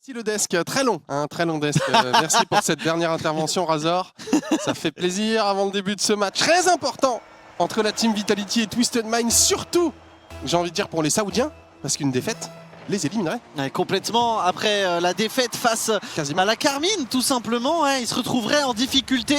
Si le desk, très long, hein, très long desk. Merci pour cette dernière intervention, Razor. Ça fait plaisir avant le début de ce match très important entre la Team Vitality et Twisted Mind, surtout, j'ai envie de dire, pour les Saoudiens, parce qu'une défaite les éliminerait. Ouais, complètement, après la défaite face à la Carmine, tout simplement, il se retrouverait en difficulté.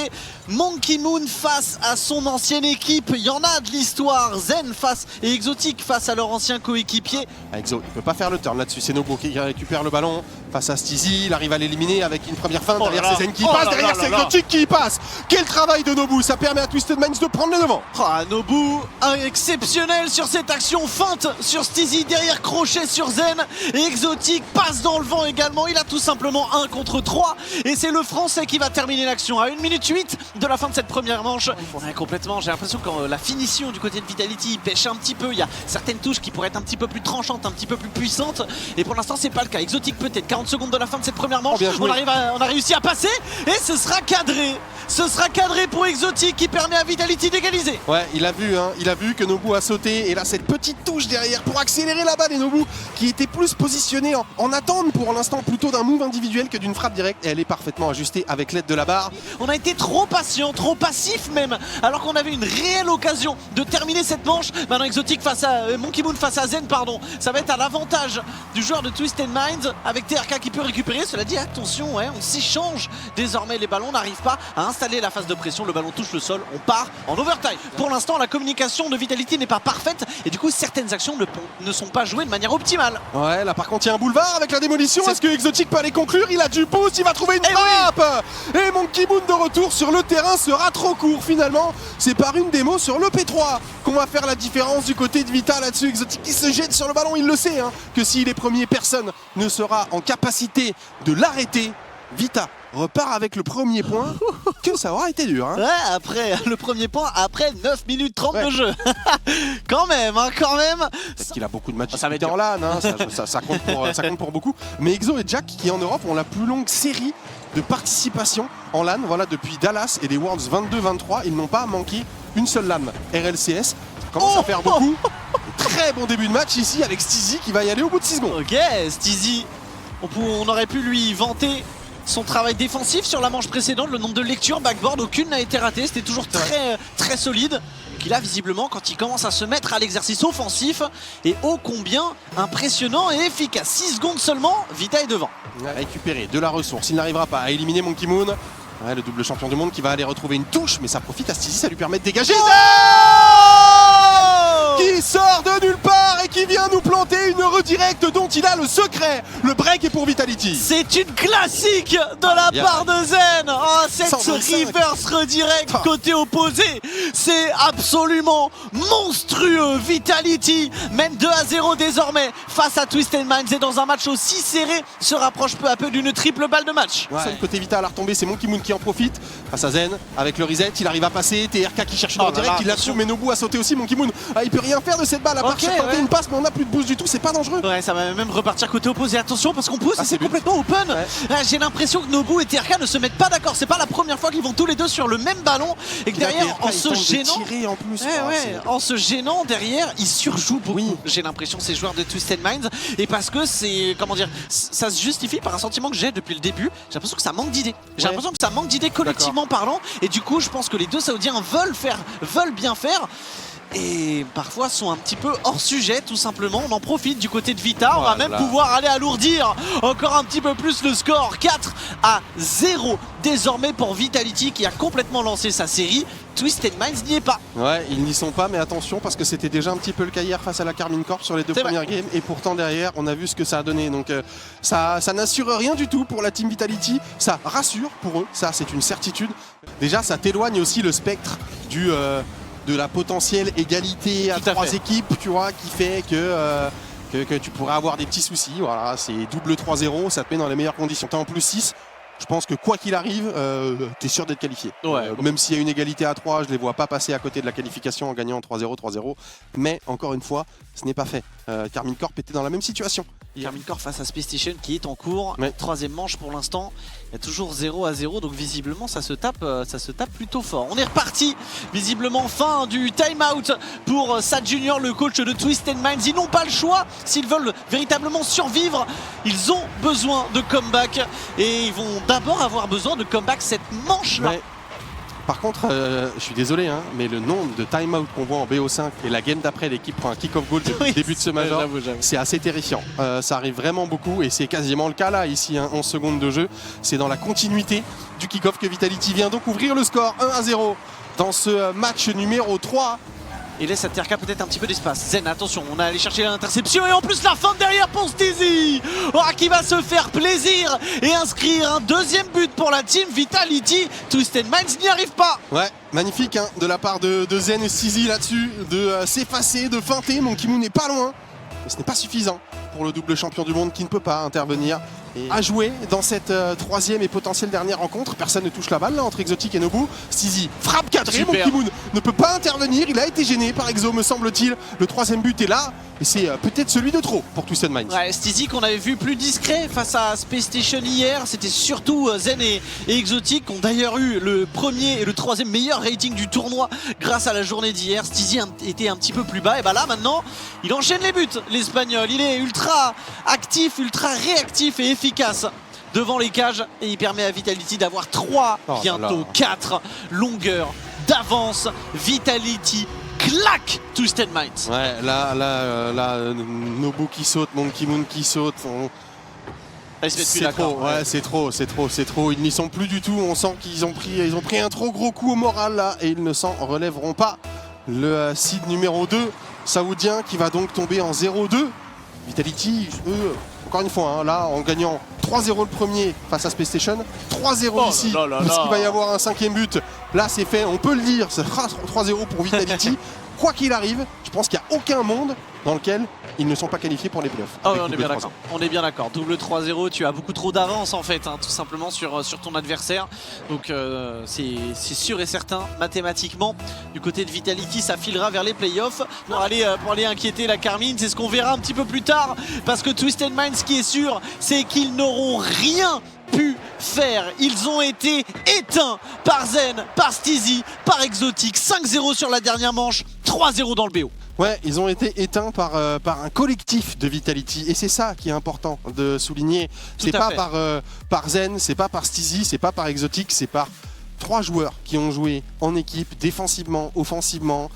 Monkey Moon face à son ancienne équipe, il y en a de l'histoire. Zen face et Exotic face à leur ancien coéquipier. Exo, il ne peut pas faire le turn là-dessus, c'est Nobu qui récupère le ballon face à Stizy, il arrive à l'éliminer avec une première feinte, derrière c'est Zen qui passe, derrière c'est Exotic qui passe. Quel travail de Nobu, ça permet à Twisted Minds de prendre le devant. Nobu, exceptionnel sur cette action, feinte sur Stizy, derrière crochet sur Zen. Et Exotic passe dans le vent également, il a tout simplement 1 contre 3 et c'est le Français qui va terminer l'action à 1 minute 8 de la fin de cette première manche. Complètement, j'ai l'impression que la finition du côté de Vitality pêche un petit peu, il y a certaines touches qui pourraient être un petit peu plus tranchantes, un petit peu plus puissantes et pour l'instant c'est pas le cas. Exotic peut-être 40 secondes de la fin de cette première manche, on a réussi à passer et ce sera cadré. Ce sera cadré pour Exotic qui permet à Vitality d'égaliser. Ouais, il a vu, hein, il a vu que Nobu a sauté et là cette petite touche derrière pour accélérer la balle et Nobu qui était plus positionné en attente pour l'instant plutôt d'un move individuel que d'une frappe directe et elle est parfaitement ajustée avec l'aide de la barre. On a été trop patient, trop passif même, alors qu'on avait une réelle occasion de terminer cette manche. Maintenant Exotic face à Monkey Moon face à Zen, pardon, ça va être à l'avantage du joueur de Twisted Minds avec TRK qui peut récupérer. Cela dit, attention, on s'échange désormais les ballons, on n'arrive pas à installer la phase de pression, le ballon touche le sol, on part en overtime. Pour l'instant la communication de Vitality n'est pas parfaite et du coup certaines actions ne sont pas jouées de manière optimale. Ouais, là par contre il y a un boulevard avec la démolition. Est-ce que Exotic peut aller conclure? Il a du boost, il va trouver une frappe et Monkey Moon de retour sur le terrain sera trop court finalement. C'est par une démo sur le P3 qu'on va faire la différence du côté de Vita là-dessus. Exotic qui se jette sur le ballon, il le sait, hein, que s'il est premier, personne ne sera en capacité de l'arrêter. Vita repart avec le premier point, que ça aura été dur. Hein. Ouais, après le premier point, après 9 minutes 30 de jeu. Quand même, quand même. Peut-être qu'il a beaucoup de matchs en LAN, hein, ça compte pour beaucoup. Mais Exo et Jack, qui en Europe ont la plus longue série de participation en LAN, voilà, depuis Dallas et les Worlds 22-23, ils n'ont pas manqué une seule LAN RLCS. Ça commence à faire beaucoup. Très bon début de match ici avec Stizy qui va y aller au bout de 6 secondes. Ok, Stizy, on aurait pu lui vanter son travail défensif sur la manche précédente, le nombre de lectures backboard, aucune n'a été ratée, c'était toujours très solide. Qu'il a visiblement quand il commence à se mettre à l'exercice offensif et ô combien impressionnant et efficace. 6 secondes seulement, Vita est devant. Il va récupérer de la ressource, il n'arrivera pas à éliminer Monkey Moon. Ouais, le double champion du monde qui va aller retrouver une touche, mais ça profite à Stizy, ça lui permet de dégager. Qui sort de nulle part et qui vient nous planter une redirect dont il a le secret. Le break est pour Vitality. C'est une classique de la part de Zen. Oh, cette reverse redirect côté opposé, c'est absolument monstrueux. Vitality mène 2-0 désormais face à Twisted Minds et dans un match aussi serré se rapproche peu à peu d'une triple balle de match. Ouais. Côté Vita à la retombée, c'est Monkey Moon qui en profite face à Zen avec le reset. Il arrive à passer, TRK qui cherche le redirect, il la trouve, mais Nobu a sauté aussi. Monkey Moon, il peut rien faire de cette balle à part tenter une passe, mais on n'a plus de boost du tout, c'est pas dangereux. Ouais, ça va même repartir côté opposé. Attention parce qu'on pousse, c'est complètement open. J'ai l'impression que Nobu et TRK ne se mettent pas d'accord. C'est pas la première fois qu'ils vont tous les deux sur le même ballon et que derrière, en se gênant, en se gênant derrière, ils surjouent beaucoup. J'ai l'impression ces joueurs de Twisted Minds et parce que c'est, comment dire, ça se justifie par un sentiment que j'ai depuis le début. J'ai l'impression que ça manque d'idées. J'ai l'impression que ça manque d'idées collectivement parlant et du coup, je pense que les deux Saoudiens veulent bien faire. Et parfois sont un petit peu hors sujet tout simplement. On en profite du côté de Vita, on va même pouvoir aller alourdir encore un petit peu plus le score. 4-0 désormais pour Vitality qui a complètement lancé sa série. Twisted Minds n'y est pas. Ouais, ils n'y sont pas, mais attention parce que c'était déjà un petit peu le cas hier face à la Carmine Corp sur les deux premières games et pourtant derrière on a vu ce que ça a donné. Donc ça n'assure rien du tout pour la Team Vitality, ça rassure pour eux, ça c'est une certitude. Déjà ça t'éloigne aussi le spectre de la potentielle égalité à 3 équipes, tu vois, qui fait que tu pourrais avoir des petits soucis. Voilà, c'est double 3-0, ça te met dans les meilleures conditions. T'as en plus 6, Je pense que quoi qu'il arrive, t'es sûr d'être qualifié. Même s'il y a une égalité à 3, je les vois pas passer à côté de la qualification en gagnant 3-0, 3-0. Mais encore une fois, ce n'est pas fait. Karmine Corp était dans la même situation. Karmine Corp face à Space Station qui est en cours. Troisième manche pour l'instant. Il y a toujours 0-0, donc visiblement ça se tape plutôt fort. On est reparti, visiblement fin du time-out pour Sad Junior, le coach de Twisted Minds. Ils n'ont pas le choix, s'ils veulent véritablement survivre, ils ont besoin de comeback. Et ils vont d'abord avoir besoin de comeback cette manche-là. Par contre, je suis désolé, hein, mais le nombre de time-out qu'on voit en BO5 et la game d'après, l'équipe prend un kick-off goal depuis le début de ce major, c'est assez terrifiant. Ça arrive vraiment beaucoup et c'est quasiment le cas là, ici, hein, 11 secondes de jeu. C'est dans la continuité du kick-off que Vitality vient donc ouvrir le score 1-0 dans ce match numéro 3. Il laisse à TRK peut-être un petit peu d'espace. Zen, attention, on a allé chercher l'interception et en plus la fin derrière pour Steezy qui va se faire plaisir et inscrire un deuxième but pour la team Vitality. Twisted Minds n'y arrive pas. Ouais, magnifique hein, de la part de Zen et Steezy là-dessus, de s'effacer, de feinter. Monkey Moon n'est pas loin, mais ce n'est pas suffisant pour le double champion du monde qui ne peut pas intervenir et à jouer dans cette troisième et potentielle dernière rencontre. Personne ne touche la balle là entre Exotic et Nobu. Steezy frappe cadré, Monkey Moon ne peut pas intervenir, il a été gêné par Exo me semble-t-il. Le troisième but est là et c'est peut-être celui de trop pour Twisted Minds. Ouais, Steezy qu'on avait vu plus discret face à Space Station hier, c'était surtout Zen et Exotic qui ont d'ailleurs eu le premier et le troisième meilleur rating du tournoi grâce à la journée d'hier. Steezy était un petit peu plus bas et bah là maintenant il enchaîne les buts, l'Espagnol. Il est ultra actif, ultra réactif et efficace devant les cages et il permet à Vitality d'avoir 3, bientôt 4 longueurs d'avance. Vitality claque Twisted Minds. Ouais, là, Nobu qui saute, Monkey Moon qui saute. C'est trop, ouais, c'est trop. Ils n'y sont plus du tout. On sent qu'ils ont pris un trop gros coup au moral là et ils ne s'en relèveront pas. Le seed numéro 2 saoudien qui va donc tomber en 0-2. Vitality, eux, encore une fois, hein, là en gagnant 3-0 le premier face à Space Station, 3-0 ici, parce qu'il va y avoir un cinquième but. Là c'est fait, on peut le dire, ça sera 3-0 pour Vitality. Quoi qu'il arrive, je pense qu'il n'y a aucun monde dans lequel ils ne sont pas qualifiés pour les playoffs. Oh, on est bien d'accord. Double 3-0, tu as beaucoup trop d'avance en fait, hein, tout simplement sur ton adversaire. Donc c'est sûr et certain, mathématiquement, du côté de Vitality, ça filera vers les playoffs pour aller inquiéter la Karmine. C'est ce qu'on verra un petit peu plus tard, parce que Twisted Minds, ce qui est sûr, c'est qu'ils n'auront rien pu faire. Ils ont été éteints par Zen, par Steezy, par Exotic. 5-0 sur la dernière manche, 3-0 dans le BO. Ouais, ils ont été éteints par un collectif de Vitality et c'est ça qui est important de souligner. C'est pas par Zen, c'est pas par Steezy, c'est pas par Exotic, c'est par 3 joueurs qui ont joué en équipe, défensivement, offensivement.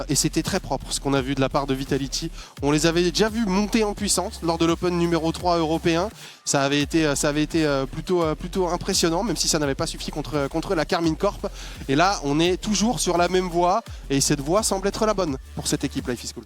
Et c'était très propre ce qu'on a vu de la part de Vitality. On les avait déjà vus monter en puissance lors de l'Open numéro 3 européen. Ça avait été plutôt impressionnant, même si ça n'avait pas suffi contre la Karmine Corp. Et là, on est toujours sur la même voie et cette voie semble être la bonne pour cette équipe Life is Cool.